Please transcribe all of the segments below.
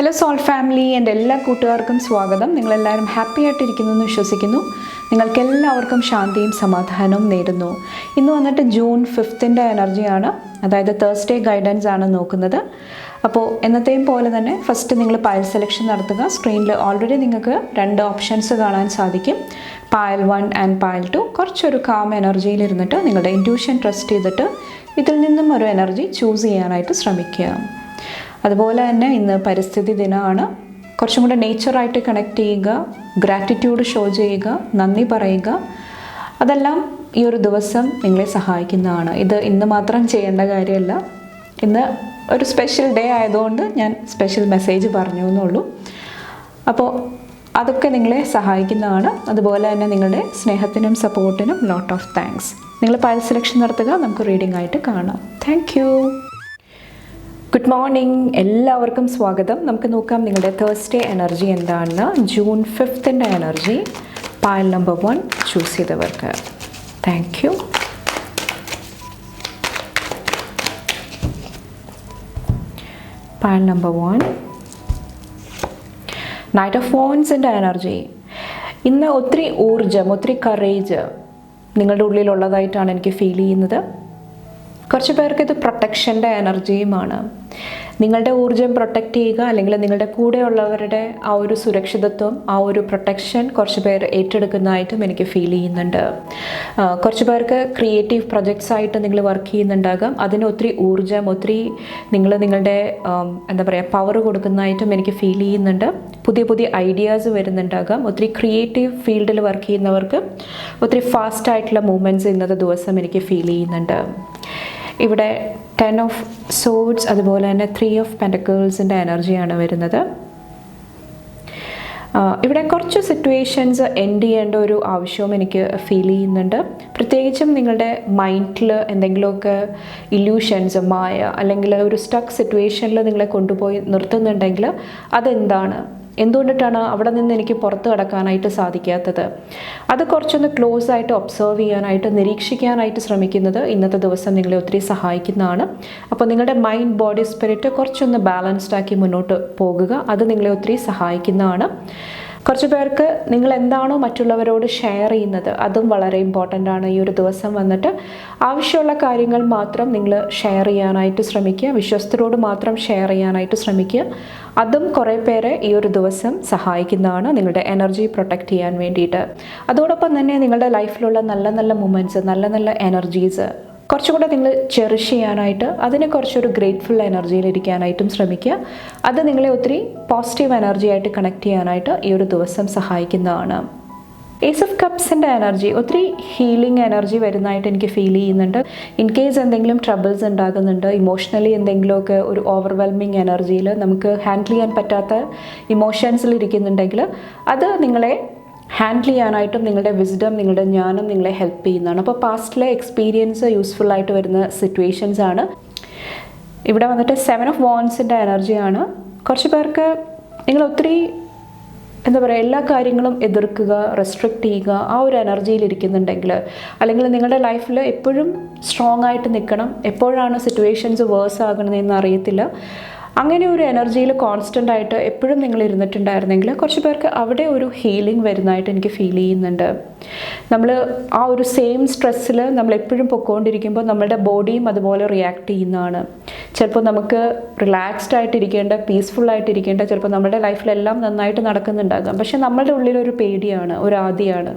Hello soul family, എൻ്റെ എല്ലാ കൂട്ടുകാർക്കും സ്വാഗതം. നിങ്ങളെല്ലാവരും ഹാപ്പി ആയിട്ടിരിക്കുന്നു എന്ന് വിശ്വസിക്കുന്നു. നിങ്ങൾക്കെല്ലാവർക്കും ശാന്തിയും സമാധാനവും നേരുന്നു. ഇന്ന് വന്നിട്ട് ജൂൺ 5 എനർജിയാണ്, അതായത് തേഴ്സ്ഡേ ഗൈഡൻസ് ആണ് നോക്കുന്നത്. അപ്പോൾ എന്നത്തെയും പോലെ തന്നെ ഫസ്റ്റ് നിങ്ങൾ പയൽ സെലക്ഷൻ നടത്തുക. സ്ക്രീനിൽ ഓൾറെഡി നിങ്ങൾക്ക് 2 ഓപ്ഷൻസ് കാണാൻ സാധിക്കും, പയൽ 1 ആൻഡ് പയൽ 2. കുറച്ചൊരു കാം എനർജിയിൽ ഇരുന്നിട്ട് നിങ്ങളുടെ ഇൻറ്റ്യൂഷൻ ട്രസ്റ്റ് ചെയ്തിട്ട് ഇതിൽ നിന്നും ഒരു എനർജി ചൂസ് ചെയ്യാനായിട്ട് ശ്രമിക്കുക. അതുപോലെ തന്നെ ഇന്ന് പരിസ്ഥിതി ദിനമാണ്. കുറച്ചും കൂടെ നേച്ചറായിട്ട് കണക്ട് ചെയ്യുക, ഗ്രാറ്റിറ്റ്യൂഡ് ഷോ ചെയ്യുക, നന്ദി പറയുക. അതെല്ലാം ഈ ഒരു ദിവസം നിങ്ങളെ സഹായിക്കുന്നതാണ്. ഇത് ഇന്ന് മാത്രം ചെയ്യേണ്ട കാര്യമല്ല. ഇന്ന് ഒരു സ്പെഷ്യൽ ഡേ ആയതുകൊണ്ട് ഞാൻ സ്പെഷ്യൽ മെസ്സേജ് പറഞ്ഞു എന്നുള്ളൂ. അപ്പോൾ അതൊക്കെ നിങ്ങളെ സഹായിക്കുന്നതാണ്. അതുപോലെ തന്നെ നിങ്ങളുടെ സ്നേഹത്തിനും സപ്പോർട്ടിനും ലോട്ട് ഓഫ് താങ്ക്സ്. നിങ്ങൾ പയൽ സെലക്ഷൻ നടത്തുക, നമുക്ക് റീഡിംഗ് ആയിട്ട് കാണാം. Thank you. ഗുഡ് മോർണിംഗ്, എല്ലാവർക്കും സ്വാഗതം. നമുക്ക് നോക്കാം നിങ്ങളുടെ തേഴ്സ്ഡേ എനർജി എന്താണെന്ന്. June 5 energy pile number 1 choose ചെയ്തവർക്ക് thank you. Pile number 1 knight of വോൺസിൻ്റെ എനർജി. ഇന്ന് ഒത്തിരി ഊർജം, ഒത്തിരി കറേജ് നിങ്ങളുടെ ഉള്ളിലുള്ളതായിട്ടാണ് എനിക്ക് ഫീൽ ചെയ്യുന്നത്. കുറച്ച് പേർക്ക് ഇത് പ്രൊട്ടക്ഷൻ്റെ എനർജിയുമാണ്. നിങ്ങളുടെ ഊർജ്ജം പ്രൊട്ടക്റ്റ് ചെയ്യുക, അല്ലെങ്കിൽ നിങ്ങളുടെ കൂടെയുള്ളവരുടെ ആ ഒരു സുരക്ഷിതത്വം, ആ ഒരു പ്രൊട്ടക്ഷൻ കുറച്ച് പേർ ഏറ്റെടുക്കുന്നതായിട്ടും എനിക്ക് ഫീൽ ചെയ്യുന്നുണ്ട്. കുറച്ച് പേർക്ക് ക്രിയേറ്റീവ് പ്രൊജക്ട്സ് ആയിട്ട് നിങ്ങൾ വർക്ക് ചെയ്യുന്നുണ്ടാകാം. അതിന് ഒത്തിരി ഊർജ്ജം, ഒത്തിരി നിങ്ങളുടെ എന്താ പറയുക, പവർ കൊടുക്കുന്നതായിട്ടും എനിക്ക് ഫീൽ ചെയ്യുന്നുണ്ട്. പുതിയ പുതിയ ഐഡിയാസ് വരുന്നുണ്ടാകാം. ഒത്തിരി ക്രിയേറ്റീവ് ഫീൽഡിൽ വർക്ക് ചെയ്യുന്നവർക്ക് ഒത്തിരി ഫാസ്റ്റായിട്ടുള്ള മൂവ്മെൻറ്റ്സ് ഇന്നത്തെ ദിവസം എനിക്ക് ഫീൽ ചെയ്യുന്നുണ്ട്. ഇവിടെ 10 ഓഫ് സോഡ്സ്, അതുപോലെ തന്നെ 3 ഓഫ് പെൻറ്റക്കിൾസിൻ്റെ എനർജിയാണ് വരുന്നത്. ഇവിടെ കുറച്ച് സിറ്റുവേഷൻസ് എൻഡ് ചെയ്യേണ്ട ഒരു ആവശ്യവും എനിക്ക് ഫീൽ ചെയ്യുന്നുണ്ട്. പ്രത്യേകിച്ചും നിങ്ങളുടെ മൈൻഡിൽ എന്തെങ്കിലുമൊക്കെ ഇല്യൂഷൻസ്, മായ, അല്ലെങ്കിൽ ഒരു സ്റ്റക്ക് സിറ്റുവേഷനിൽ നിങ്ങളെ കൊണ്ടുപോയി നിർത്തുന്നുണ്ടെങ്കിൽ അതെന്താണ്, എന്തുകൊണ്ടിട്ടാണ് അവിടെ നിന്ന് എനിക്ക് പുറത്ത് കടക്കാനായിട്ട് സാധിക്കാത്തത്, അത് കുറച്ചൊന്ന് ക്ലോസ് ആയിട്ട് ഒബ്സർവ് ചെയ്യാനായിട്ട്, നിരീക്ഷിക്കാനായിട്ട് ശ്രമിക്കുന്നത് ഇന്നത്തെ ദിവസം നിങ്ങളെ ഒത്തിരി സഹായിക്കുന്നതാണ്. അപ്പോൾ നിങ്ങളുടെ മൈൻഡ്, ബോഡി, സ്പിരിറ്റ് കുറച്ചൊന്ന് ബാലൻസ്ഡ് ആക്കി മുന്നോട്ട് പോകുക. അത് നിങ്ങളെ ഒത്തിരി സഹായിക്കുന്നതാണ്. കുറച്ച് പേർക്ക് നിങ്ങൾ എന്താണോ മറ്റുള്ളവരോട് ഷെയർ ചെയ്യുന്നത് അതും വളരെ ഇമ്പോർട്ടൻ്റ് ആണ്. ഈ ഒരു ദിവസം വന്നിട്ട് ആവശ്യമുള്ള കാര്യങ്ങൾ മാത്രം നിങ്ങൾ ഷെയർ ചെയ്യാനായിട്ട് ശ്രമിക്കുക. വിശ്വസ്തരോട് മാത്രം ഷെയർ ചെയ്യാനായിട്ട് ശ്രമിക്കുക. അതും കുറേ പേരെ ഈ ഒരു ദിവസം സഹായിക്കുന്നതാണ് നിങ്ങളുടെ എനർജി പ്രൊട്ടക്റ്റ് ചെയ്യാൻ വേണ്ടിയിട്ട്. അതോടൊപ്പം തന്നെ നിങ്ങളുടെ ലൈഫിലുള്ള നല്ല നല്ല മൊമെൻറ്റ്സ്, നല്ല നല്ല എനർജീസ് കുറച്ചുകൂടെ നിങ്ങൾ ചെറിഷ് ചെയ്യാനായിട്ട്, അതിനെ കുറച്ചൊരു ഗ്രേറ്റ്ഫുൾ എനർജിയിലിരിക്കാനായിട്ടും ശ്രമിക്കുക. അത് നിങ്ങളെ ഒത്തിരി പോസിറ്റീവ് എനർജി ആയിട്ട് കണക്ട് ചെയ്യാനായിട്ട് ഈ ഒരു ദിവസം സഹായിക്കുന്നതാണ്. ഏസ് ഓഫ് കപ്സിൻ്റെ എനർജി ഒത്തിരി ഹീലിംഗ് എനർജി വരുന്നതായിട്ട് എനിക്ക് ഫീൽ ചെയ്യുന്നുണ്ട്. ഇൻ കേസ് എന്തെങ്കിലും ട്രബിൾസ് ഉണ്ടാകുന്നുണ്ട്, ഇമോഷണലി എന്തെങ്കിലുമൊക്കെ ഒരു ഓവർവെൽമിങ് എനർജിയിൽ നമുക്ക് ഹാൻഡിൽ ചെയ്യാൻ പറ്റാത്ത ഇമോഷൻസിൽ ഇരിക്കുന്നുണ്ടെങ്കിൽ അത് നിങ്ങളെ ഹാൻഡിൽ ചെയ്യാനായിട്ടും നിങ്ങളുടെ വിസ്ഡം, നിങ്ങളുടെ ജ്ഞാനം നിങ്ങളെ ഹെൽപ്പ് ചെയ്യുന്നതാണ്. അപ്പോൾ പാസ്റ്റിലെ എക്സ്പീരിയൻസ് യൂസ്ഫുൾ ആയിട്ട് വരുന്ന സിറ്റുവേഷൻസ് ആണ്. ഇവിടെ വന്നിട്ട് 7 ഓഫ് വോൺസിൻ്റെ എനർജിയാണ്. കുറച്ച് പേർക്ക് നിങ്ങൾ ഒത്തിരി എന്താ പറയുക, എല്ലാ കാര്യങ്ങളും എതിർക്കുക, റെസ്ട്രിക്റ്റ് ചെയ്യുക, ആ ഒരു എനർജിയിൽ ഇരിക്കുന്നുണ്ടെങ്കിൽ, അല്ലെങ്കിൽ നിങ്ങളുടെ ലൈഫിൽ എപ്പോഴും സ്ട്രോങ് ആയിട്ട് നിൽക്കണം, എപ്പോഴാണ് സിറ്റുവേഷൻസ് വേഴ്സ് ആകണമെന്ന് അറിയത്തില്ല, അങ്ങനെ ഒരു എനർജിയിൽ കോൺസ്റ്റൻ്റ് ആയിട്ട് എപ്പോഴും നിങ്ങൾ ഇരുന്നിട്ടുണ്ടായിരുന്നെങ്കിൽ കുറച്ച് പേർക്ക് അവിടെ ഒരു ഹീലിംഗ് വരുന്നതായിട്ട് എനിക്ക് ഫീൽ ചെയ്യുന്നുണ്ട്. നമ്മൾ ആ ഒരു സെയിം സ്ട്രെസ്സിൽ നമ്മൾ എപ്പോഴും പൊയ്ക്കൊണ്ടിരിക്കുമ്പോൾ നമ്മളുടെ ബോഡിയും അതുപോലെ റിയാക്ട് ചെയ്യുന്നതാണ്. ചിലപ്പോൾ നമുക്ക് റിലാക്സ്ഡ് ആയിട്ടിരിക്കേണ്ട, പീസ്ഫുൾ ആയിട്ടിരിക്കേണ്ട, ചിലപ്പോൾ നമ്മുടെ ലൈഫിലെല്ലാം നന്നായിട്ട് നടക്കുന്നുണ്ടാകാം. പക്ഷെ നമ്മളുടെ ഉള്ളിലൊരു പേടിയാണ്, ഒരു ആദിയാണ്,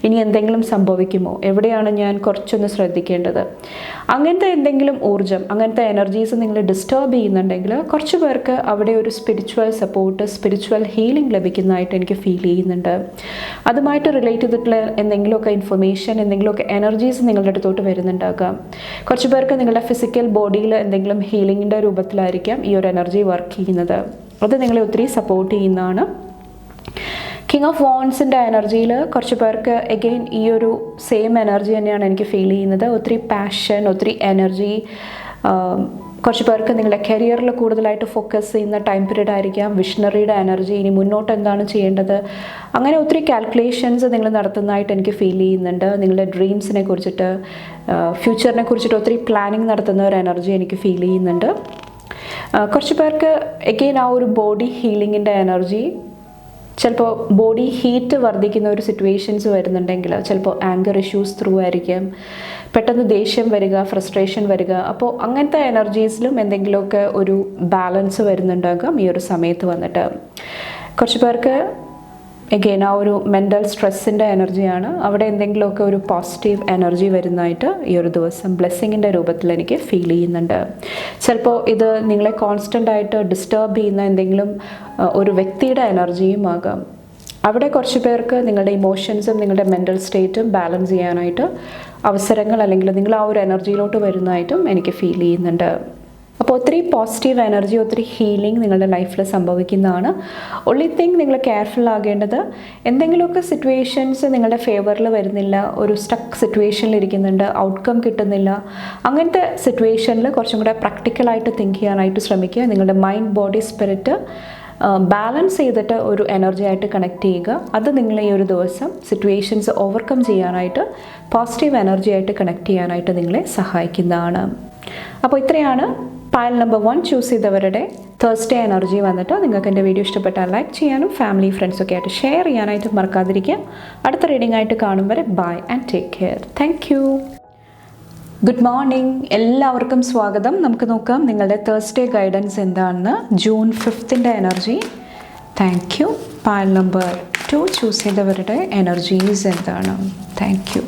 ഇനി എന്തെങ്കിലും സംഭവിക്കുമോ, എവിടെയാണ് ഞാൻ കുറച്ചൊന്ന് ശ്രദ്ധിക്കേണ്ടത്. അങ്ങനത്തെ എന്തെങ്കിലും ഊർജ്ജം, അങ്ങനത്തെ എനർജീസ് നിങ്ങൾ ഡിസ്റ്റർബ് ചെയ്യുന്നുണ്ടെങ്കിൽ കുറച്ച് പേർക്ക് അവിടെ ഒരു സ്പിരിച്വൽ സപ്പോർട്ട്, സ്പിരിച്വൽ ഹീലിംഗ് ലഭിക്കുന്നതായിട്ട് എനിക്ക് ഫീൽ ചെയ്യുന്നുണ്ട്. അതുമായിട്ട് റിലേറ്റ് ചെയ്തിട്ടുള്ള എന്തെങ്കിലുമൊക്കെ ഇൻഫർമേഷൻ, എന്തെങ്കിലുമൊക്കെ എനർജീസ് നിങ്ങളുടെ അടുത്തോട്ട് വരുന്നുണ്ടാകാം. കുറച്ച് പേർക്ക് നിങ്ങളുടെ ഫിസിക്കൽ ബോഡിയിൽ എന്തെങ്കിലും ഹീലിങ്ങിൻ്റെ രൂപത്തിലായിരിക്കാം ഈ ഒരു എനർജി വർക്ക് ചെയ്യുന്നത്. അത് നിങ്ങളെ ഒത്തിരി സപ്പോർട്ട് ചെയ്യുന്നതാണ്. കിങ് ഓഫ് വോൺസിൻ്റെ എനർജിയിൽ കുറച്ച് പേർക്ക് എഗെയിൻ ഈ ഒരു സെയിം എനർജി തന്നെയാണ് എനിക്ക് ഫീൽ ചെയ്യുന്നത്. ഒത്തിരി പാഷൻ, ഒത്തിരി എനർജി. കുറച്ച് പേർക്ക് നിങ്ങളുടെ കരിയറിൽ കൂടുതലായിട്ട് ഫോക്കസ് ചെയ്യുന്ന ടൈം പീരീഡ് ആയിരിക്കാം. വിഷണറിയുടെ എനർജി, ഇനി മുന്നോട്ട് എന്താണ് ചെയ്യേണ്ടത്, അങ്ങനെ ഒത്തിരി കാൽക്കുലേഷൻസ് നിങ്ങൾ നടത്തുന്നതായിട്ട് എനിക്ക് ഫീൽ ചെയ്യുന്നുണ്ട്. നിങ്ങളുടെ ഡ്രീംസിനെ കുറിച്ചിട്ട്, ഫ്യൂച്ചറിനെ കുറിച്ചിട്ട് ഒത്തിരി പ്ലാനിങ് നടത്തുന്ന ഒരു എനർജി എനിക്ക് ഫീൽ ചെയ്യുന്നുണ്ട്. കുറച്ച് പേർക്ക് എഗെയിൻ ആ ഒരു ബോഡി ഹീലിങ്ങിൻ്റെ എനർജി, ചിലപ്പോൾ ബോഡി ഹീറ്റ് വർദ്ധിക്കുന്ന ഒരു സിറ്റുവേഷൻസ് വരുന്നുണ്ടെങ്കിൽ ചിലപ്പോൾ ആങ്കർ ഇഷ്യൂസ് ത്രൂ ആയിരിക്കും, പെട്ടെന്ന് ദേഷ്യം വരിക, ഫ്രസ്ട്രേഷൻ വരിക. അപ്പോൾ അങ്ങനത്തെ എനർജീസിലും എന്തെങ്കിലുമൊക്കെ ഒരു ബാലൻസ് വരുന്നുണ്ടാകാം ഈ ഒരു സമയത്ത് വന്നിട്ട്. കുറച്ച് പേർക്ക് എഗെയിൻ ആ ഒരു മെൻ്റൽ സ്ട്രെസ്സിൻ്റെ എനർജിയാണ്. അവിടെ എന്തെങ്കിലുമൊക്കെ ഒരു പോസിറ്റീവ് എനർജി വരുന്നതായിട്ട് ഈ ഒരു ദിവസം ബ്ലെസ്സിങ്ങിൻ്റെ രൂപത്തിൽ എനിക്ക് ഫീൽ ചെയ്യുന്നുണ്ട്. ചിലപ്പോൾ ഇത് നിങ്ങളെ കോൺസ്റ്റൻ്റ് ആയിട്ട് ഡിസ്റ്റർബ് ചെയ്യുന്ന എന്തെങ്കിലും ഒരു വ്യക്തിയുടെ എനർജിയും ആകാം. അവിടെ കുറച്ച് പേർക്ക് നിങ്ങളുടെ ഇമോഷൻസും നിങ്ങളുടെ മെൻ്റൽ സ്റ്റേറ്റും ബാലൻസ് ചെയ്യാനായിട്ട് അവസരങ്ങൾ, അല്ലെങ്കിൽ നിങ്ങൾ ആ ഒരു എനർജിയിലോട്ട് വരുന്നതായിട്ടും എനിക്ക് ഫീൽ ചെയ്യുന്നുണ്ട്. അപ്പോൾ ഒത്തിരി പോസിറ്റീവ് എനർജി, ഒത്തിരി ഹീലിംഗ് നിങ്ങളുടെ ലൈഫിൽ സംഭവിക്കുന്നതാണ്. ഒൺലി തിങ് നിങ്ങൾ കെയർഫുൾ ആകേണ്ടത്, എന്തെങ്കിലുമൊക്കെ സിറ്റുവേഷൻസ് നിങ്ങളുടെ ഫേവറിൽ വരുന്നില്ല, ഒരു സ്റ്റക്ക് സിറ്റുവേഷനിൽ ഇരിക്കുന്നുണ്ട്, ഔട്ട്കം കിട്ടുന്നില്ല, അങ്ങനത്തെ സിറ്റുവേഷനിൽ കുറച്ചും കൂടെ പ്രാക്ടിക്കലായിട്ട് തിങ്ക് ചെയ്യാനായിട്ട് ശ്രമിക്കുക. നിങ്ങളുടെ മൈൻഡ്, ബോഡി, സ്പിരിറ്റ് ബാലൻസ് ചെയ്തിട്ട് ഒരു എനർജി ആയിട്ട് കണക്ട് ചെയ്യുക. അത് നിങ്ങളെ ഈ ഒരു ദിവസം സിറ്റുവേഷൻസ് ഓവർകം ചെയ്യാനായിട്ട്, പോസിറ്റീവ് എനർജി ആയിട്ട് കണക്ട് ചെയ്യാനായിട്ട് നിങ്ങളെ സഹായിക്കുന്നതാണ്. അപ്പോൾ ഇത്രയാണ് പൈൽ നമ്പർ 1 ചൂസ് ചെയ്തവരുടെ തേഴ്സ്ഡേ എനർജി വന്നിട്ട്. നിങ്ങൾക്ക് എൻ്റെ വീഡിയോ ഇഷ്ടപ്പെട്ടാൽ ലൈക്ക് ചെയ്യാനും ഫാമിലി ഫ്രണ്ട്സൊക്കെ ആയിട്ട് ഷെയർ ചെയ്യാനായിട്ട് മറക്കാതിരിക്കുക. അടുത്ത റീഡിംഗ് ആയിട്ട് കാണും വരെ bye and take care. Thank you. Good morning, എല്ലാവർക്കും സ്വാഗതം. നമുക്ക് നോക്കാം നിങ്ങളുടെ തേഴ്സ്ഡേ ഗൈഡൻസ് എന്താണെന്ന്. June 5th energy. Thank you. Pile number 2 choose ചെയ്തവരുടെ എനർജീസ് എന്താണ്? Thank you.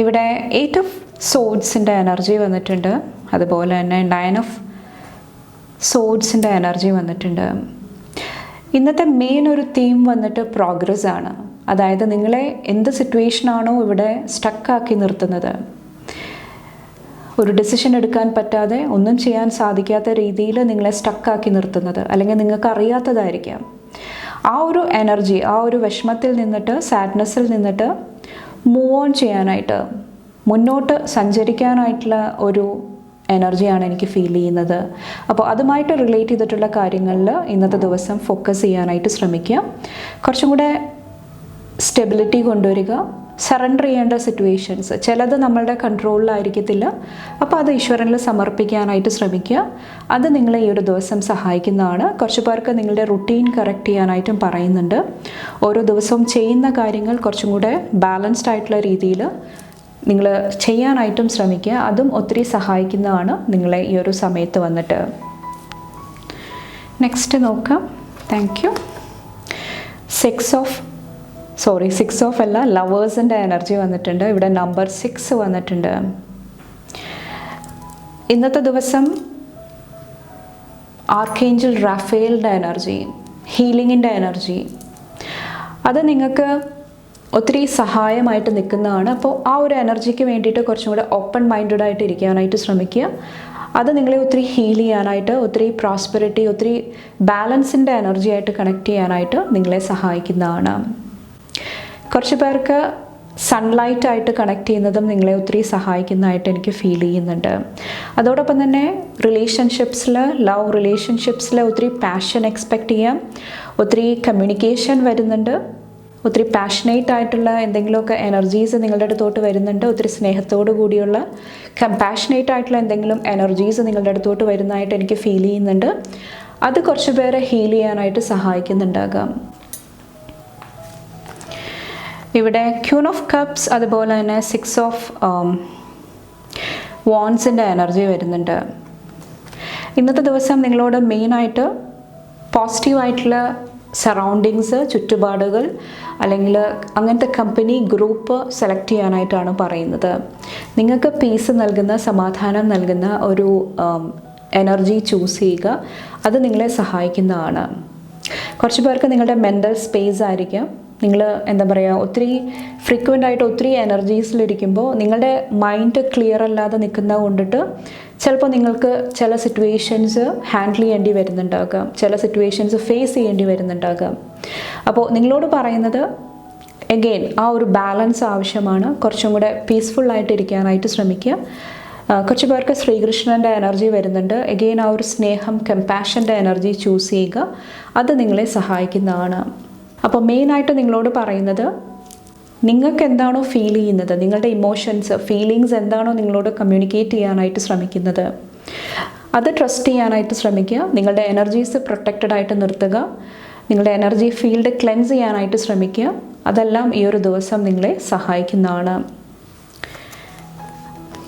ഇവിടെ 8 ഓഫ് സോഡ്സിൻ്റെ എനർജി വന്നിട്ടുണ്ട്. അതുപോലെ തന്നെ 9 ഓഫ് സോഡ്സിൻ്റെ എനർജി വന്നിട്ടുണ്ട്. ഇന്നത്തെ മെയിൻ ഒരു തീം വന്നിട്ട് പ്രോഗ്രസ് ആണ്. അതായത് നിങ്ങളെ എന്ത് സിറ്റുവേഷനാണോ ഇവിടെ സ്റ്റക്കാക്കി നിർത്തുന്നത്, ഒരു ഡിസിഷൻ എടുക്കാൻ പറ്റാതെ, ഒന്നും ചെയ്യാൻ സാധിക്കാത്ത രീതിയിൽ നിങ്ങളെ സ്റ്റക്കാക്കി നിർത്തുന്നത്, അല്ലെങ്കിൽ നിങ്ങൾക്ക് അറിയാത്തതായിരിക്കാം, ആ ഒരു എനർജി, ആ ഒരു വിഷമത്തിൽ നിന്നിട്ട്, സാഡ്നെസ്സിൽ നിന്നിട്ട് മൂവ് ഓൺ ചെയ്യാനായിട്ട്, മുന്നോട്ട് സഞ്ചരിക്കാനായിട്ടുള്ള ഒരു എനർജിയാണ് എനിക്ക് ഫീൽ ചെയ്യുന്നത്. അപ്പോൾ അതുമായിട്ട് റിലേറ്റ് ചെയ്തിട്ടുള്ള കാര്യങ്ങളിൽ ഇന്നത്തെ ദിവസം ഫോക്കസ് ചെയ്യാനായിട്ട് ശ്രമിക്കുക. കുറച്ചും കൂടെ സ്റ്റെബിലിറ്റി കൊണ്ടുവരിക. സറണ്ടർ ചെയ്യേണ്ട സിറ്റുവേഷൻസ് ചിലത് നമ്മളുടെ കൺട്രോളിലായിരിക്കത്തില്ല. അപ്പോൾ അത് ഈശ്വരനിൽ സമർപ്പിക്കാനായിട്ട് ശ്രമിക്കുക. അത് നിങ്ങളെ ഈ ഒരു ദിവസം സഹായിക്കുന്നതാണ്. കുറച്ച് പേർക്ക് നിങ്ങളുടെ റുട്ടീൻ കറക്റ്റ് ചെയ്യാനായിട്ടും പറയുന്നുണ്ട്. ഓരോ ദിവസവും ചെയ്യുന്ന കാര്യങ്ങൾ കുറച്ചും കൂടെ ബാലൻസ്ഡ് ആയിട്ടുള്ള രീതിയിൽ നിങ്ങൾ ചെയ്യാനായിട്ടും ശ്രമിക്കുക. അതും ഒത്തിരി സഹായിക്കുന്നതാണ് നിങ്ങളെ ഈ ഒരു സമയത്ത് വന്നിട്ട്. നെക്സ്റ്റ് നോക്കാം. Thank you. 6 ഓഫ് അല്ല, ലവേഴ്സിൻ്റെ എനർജി വന്നിട്ടുണ്ട്. ഇവിടെ നമ്പർ 6 വന്നിട്ടുണ്ട്. ഇന്നത്തെ ദിവസം ആർക്കേഞ്ചൽ റാഫേലിൻ്റെ എനർജി, ഹീലിങ്ങിൻ്റെ എനർജി, അത് നിങ്ങൾക്ക് ഒത്തിരി സഹായമായിട്ട് നിൽക്കുന്നതാണ്. അപ്പോൾ ആ ഒരു എനർജിക്ക് വേണ്ടിയിട്ട് കുറച്ചും കൂടെ ഓപ്പൺ മൈൻഡഡ് ആയിട്ട് ഇരിക്കാനായിട്ട് ശ്രമിക്കുക. അത് നിങ്ങളെ ഒത്തിരി ഹീൽ ചെയ്യാനായിട്ട്, ഒത്തിരി പ്രോസ്പെറിറ്റി, ഒത്തിരി ബാലൻസിൻ്റെ എനർജി ആയിട്ട് കണക്ട് ചെയ്യാനായിട്ട് നിങ്ങളെ സഹായിക്കുന്നതാണ്. കുറച്ച് പേർക്ക് സൺലൈറ്റ് ആയിട്ട് കണക്ട് ചെയ്യുന്നതും നിങ്ങളെ ഒത്തിരി സഹായിക്കുന്നതായിട്ട് എനിക്ക് ഫീൽ ചെയ്യുന്നുണ്ട്. അതോടൊപ്പം തന്നെ റിലേഷൻഷിപ്സിൽ, ലവ് റിലേഷൻഷിപ്സിൽ ഒത്തിരി പാഷൻ എക്സ്പെക്റ്റ് ചെയ്യാം. ഒത്തിരി കമ്മ്യൂണിക്കേഷൻ വരുന്നുണ്ട്. ഒത്തിരി പാഷനേറ്റ് ആയിട്ടുള്ള എന്തെങ്കിലുമൊക്കെ എനർജീസ് നിങ്ങളുടെ അടുത്തോട്ട് വരുന്നുണ്ട്. ഒത്തിരി സ്നേഹത്തോടു കൂടിയുള്ള കമ്പാഷനേറ്റ് ആയിട്ടുള്ള എന്തെങ്കിലും എനർജീസ് നിങ്ങളുടെ അടുത്തോട്ട് വരുന്നതായിട്ട് എനിക്ക് ഫീൽ ചെയ്യുന്നുണ്ട്. അത് കുറച്ച് പേരെ ഹീൽ ചെയ്യാനായിട്ട് സഹായിക്കുന്നുണ്ടാകാം. ഇവിടെ ക്യൂൻ ഓഫ് കപ്സ്, അതുപോലെ തന്നെ 6 ഓഫ് വാൻസിൻ്റെ എനർജി വരുന്നുണ്ട്. ഇന്നത്തെ ദിവസം നിങ്ങളോട് മെയിനായിട്ട് പോസിറ്റീവായിട്ടുള്ള സറൗണ്ടിങ്സ്, ചുറ്റുപാടുകൾ, അല്ലെങ്കിൽ അങ്ങനത്തെ കമ്പനി, ഗ്രൂപ്പ് സെലക്ട് ചെയ്യാനായിട്ടാണ് പറയുന്നത്. നിങ്ങൾക്ക് പീസ് നൽകുന്ന, സമാധാനം നൽകുന്ന ഒരു എനർജി ചൂസ് ചെയ്യുക. അത് നിങ്ങളെ സഹായിക്കുന്നതാണ്. കുറച്ച് പേർക്ക് നിങ്ങളുടെ മെൻ്റൽ സ്പേസ് ആയിരിക്കാം. നിങ്ങൾ എന്താ പറയുക, ഒത്തിരി ഫ്രീക്വൻ്റ് ആയിട്ട് ഒത്തിരി എനർജീസിലിരിക്കുമ്പോൾ നിങ്ങളുടെ മൈൻഡ് ക്ലിയർ അല്ലാതെ നിൽക്കുന്നത് കൊണ്ടിട്ട് ചിലപ്പോൾ നിങ്ങൾക്ക് ചില സിറ്റുവേഷൻസ് ഹാൻഡിൽ ചെയ്യേണ്ടി വരുന്നുണ്ടാകാം, ചില സിറ്റുവേഷൻസ് ഫേസ് ചെയ്യേണ്ടി വരുന്നുണ്ടാകാം. അപ്പോൾ നിങ്ങളോട് പറയുന്നത് എഗെയിൻ ആ ഒരു ബാലൻസ് ആവശ്യമാണ്. കുറച്ചും കൂടെ പീസ്ഫുള്ളായിട്ട് ഇരിക്കാനായിട്ട് ശ്രമിക്കുക. കുറച്ച് പേർക്ക് ശ്രീകൃഷ്ണൻ്റെ എനർജി വരുന്നുണ്ട്. എഗെയിൻ ആ ഒരു സ്നേഹം, കമ്പാഷൻ്റെ എനർജി ചൂസ് ചെയ്യുക. അത് നിങ്ങളെ സഹായിക്കുന്നതാണ്. അപ്പോൾ മെയിനായിട്ട് നിങ്ങളോട് പറയുന്നത്, നിങ്ങൾക്ക് എന്താണോ ഫീൽ ചെയ്യുന്നത്, നിങ്ങളുടെ ഇമോഷൻസ്, ഫീലിങ്സ് എന്താണോ നിങ്ങളോട് കമ്മ്യൂണിക്കേറ്റ് ചെയ്യാനായിട്ട് ശ്രമിക്കുന്നത്, അത് ട്രസ്റ്റ് ചെയ്യാനായിട്ട് ശ്രമിക്കുക. നിങ്ങളുടെ എനർജീസ് പ്രൊട്ടക്റ്റഡ് ആയിട്ട് നിർത്തുക. നിങ്ങളുടെ എനർജി ഫീൽഡ് ക്ലെൻസ് ചെയ്യാനായിട്ട് ശ്രമിക്കുക. അതെല്ലാം ഈ ഒരു ദിവസം നിങ്ങളെ സഹായിക്കുന്നതാണ്.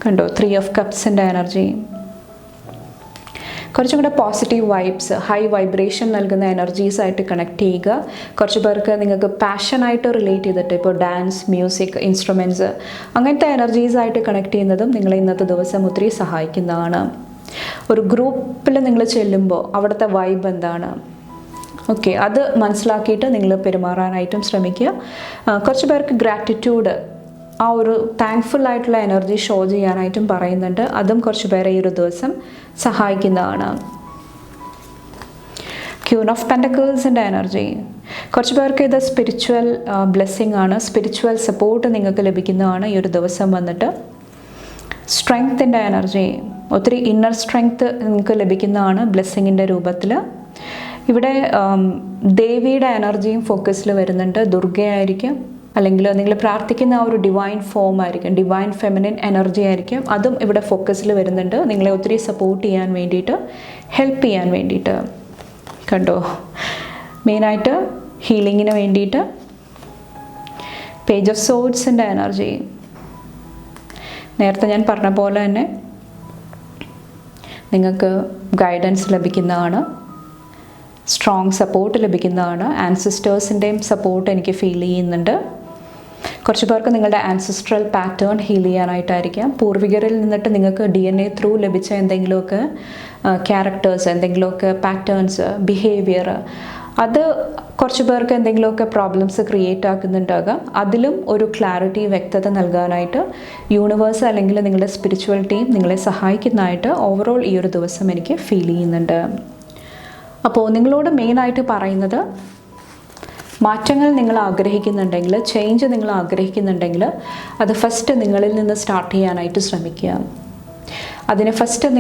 കണ്ടോ 3 ഓഫ് കപ്സിൻ്റെ എനർജി. കുറച്ചും കൂടെ പോസിറ്റീവ് വൈബ്സ്, ഹൈ വൈബ്രേഷൻ നൽകുന്ന എനർജീസായിട്ട് കണക്ട് ചെയ്യുക. കുറച്ച് പേർക്ക് നിങ്ങൾക്ക് പാഷനായിട്ട് റിലേറ്റ് ചെയ്തിട്ട്, ഇപ്പോൾ ഡാൻസ്, മ്യൂസിക്, ഇൻസ്ട്രുമെൻറ്റ്സ്, അങ്ങനത്തെ എനർജീസായിട്ട് കണക്ട് ചെയ്യുന്നതും നിങ്ങളെ ഇന്നത്തെ ദിവസം ഒത്തിരി സഹായിക്കുന്നതാണ്. ഒരു ഗ്രൂപ്പിൽ നിങ്ങൾ ചെല്ലുമ്പോൾ അവിടുത്തെ വൈബ് എന്താണ്, ഓക്കെ, അത് മനസ്സിലാക്കിയിട്ട് നിങ്ങൾ പെരുമാറാനായിട്ടും ശ്രമിക്കുക. കുറച്ച് പേർക്ക് ഗ്രാറ്റിറ്റ്യൂഡ്, ആ ഒരു താങ്ക്ഫുൾ ആയിട്ടുള്ള എനർജി ഷോ ചെയ്യാനായിട്ടും പറയുന്നുണ്ട്. അതും കുറച്ച് പേരെ ഈ ഒരു ദിവസം സഹായിക്കുന്നതാണ്. ക്യൂൻ ഓഫ് പെൻറ്റക്കിൾസിൻ്റെ എനർജി. കുറച്ച് പേർക്ക് ഇത് സ്പിരിച്വൽ ബ്ലെസ്സിങ് ആണ്, സ്പിരിച്വൽ സപ്പോർട്ട് നിങ്ങൾക്ക് ലഭിക്കുന്നതാണ് ഈ ഒരു ദിവസം വന്നിട്ട്. സ്ട്രെങ്ത്തിൻ്റെ എനർജി, ഒത്തിരി ഇന്നർ സ്ട്രെങ്ത്ത് നിങ്ങൾക്ക് ലഭിക്കുന്നതാണ് ബ്ലെസ്സിങ്ങിൻ്റെ രൂപത്തിൽ. ഇവിടെ ദേവിയുടെ എനർജിയും ഫോക്കസിൽ വരുന്നുണ്ട്. ദുർഗയായിരിക്കും, അല്ലെങ്കിൽ നിങ്ങൾ പ്രാർത്ഥിക്കുന്ന ആ ഒരു ഡിവൈൻ ഫോം ആയിരിക്കും, ഡിവൈൻ ഫെമിനിൻ എനർജി ആയിരിക്കും. അതും ഇവിടെ ഫോക്കസിൽ വരുന്നുണ്ട്, നിങ്ങളെ ഒത്തിരി സപ്പോർട്ട് ചെയ്യാൻ വേണ്ടിയിട്ട്, ഹെൽപ്പ് ചെയ്യാൻ വേണ്ടിയിട്ട്. കണ്ടോ, മെയിനായിട്ട് ഹീലിങ്ങിന് വേണ്ടിയിട്ട്. പേജ് ഓഫ് സോഡ്സിൻ്റെ എനർജി. നേരത്തെ ഞാൻ പറഞ്ഞ പോലെ തന്നെ നിങ്ങൾക്ക് ഗൈഡൻസ് ലഭിക്കുന്നതാണ്, സ്ട്രോങ് സപ്പോർട്ട് ലഭിക്കുന്നതാണ്. ആൻസിസ്റ്റേഴ്സിൻ്റെയും സപ്പോർട്ട് എനിക്ക് ഫീൽ ചെയ്യുന്നുണ്ട്. കുറച്ച് പേർക്ക് നിങ്ങളുടെ ആൻസിസ്ട്രൽ പാറ്റേൺ ഹീൽ ചെയ്യാനായിട്ടായിരിക്കാം. പൂർവികരിൽ നിന്നിട്ട് നിങ്ങൾക്ക് DNA ത്രൂ ലഭിച്ച എന്തെങ്കിലുമൊക്കെ ക്യാരക്ടേഴ്സ്, എന്തെങ്കിലുമൊക്കെ പാറ്റേൺസ്, ബിഹേവിയർ, അത് കുറച്ച് പേർക്ക് എന്തെങ്കിലുമൊക്കെ പ്രോബ്ലംസ് ക്രിയേറ്റ് ആക്കുന്നുണ്ടാകാം. അതിലും ഒരു ക്ലാരിറ്റി, വ്യക്തത നൽകാനായിട്ട് യൂണിവേഴ്സ് അല്ലെങ്കിൽ നിങ്ങളുടെ സ്പിരിച്വൽ ടീം നിങ്ങളെ സഹായിക്കുന്നതായിട്ട് ഓവറോൾ ഈ ഒരു ദിവസം എനിക്ക് ഫീൽ ചെയ്യുന്നുണ്ട്. അപ്പോൾ നിങ്ങളോട് മെയിനായിട്ട് പറയുന്നത്, മാറ്റങ്ങൾ നിങ്ങൾ ആഗ്രഹിക്കുന്നുണ്ടെങ്കിൽ, ചേഞ്ച് നിങ്ങൾ ആഗ്രഹിക്കുന്നുണ്ടെങ്കിൽ, അത് ഫസ്റ്റ് നിങ്ങളിൽ നിന്ന് സ്റ്റാർട്ട് ചെയ്യാനായിട്ട് ശ്രമിക്കുക. അതിന് ഫസ്റ്റ്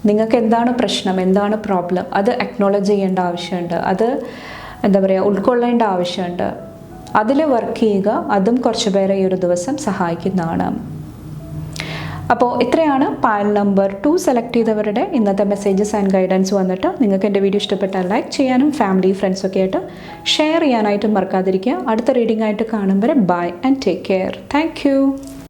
നിങ്ങൾക്ക് എന്താണ് പ്രശ്നം, എന്താണ് പ്രോബ്ലം, അത് അക്നോളജ് ചെയ്യേണ്ട ആവശ്യമുണ്ട്. അത് എന്താ പറയുക, ഉൾക്കൊള്ളേണ്ട ആവശ്യമുണ്ട്. അതിൽ വർക്ക് ചെയ്യുക. അതും കുറച്ച് പേരെ ഈ ഒരു ദിവസം സഹായിക്കുന്നതാണ്. അപ്പോൾ ഇത്രയാണ് പാൽ നമ്പർ 2 സെലക്ട് ചെയ്തവരുടെ ഇന്നത്തെ മെസ്സേജസ് ആൻഡ് ഗൈഡൻസ് വന്നിട്ട്. നിങ്ങൾക്ക് എൻ്റെ വീഡിയോ ഇഷ്ടപ്പെട്ടാൽ ലൈക്ക് ചെയ്യാനും ഫാമിലി ഫ്രണ്ട്സൊക്കെ ആയിട്ട് ഷെയർ ചെയ്യാനായിട്ടും മറക്കാതിരിക്കുക. അടുത്ത റീഡിംഗ് ആയിട്ട് കാണുമ്പോൾ bye and take care. Thank U.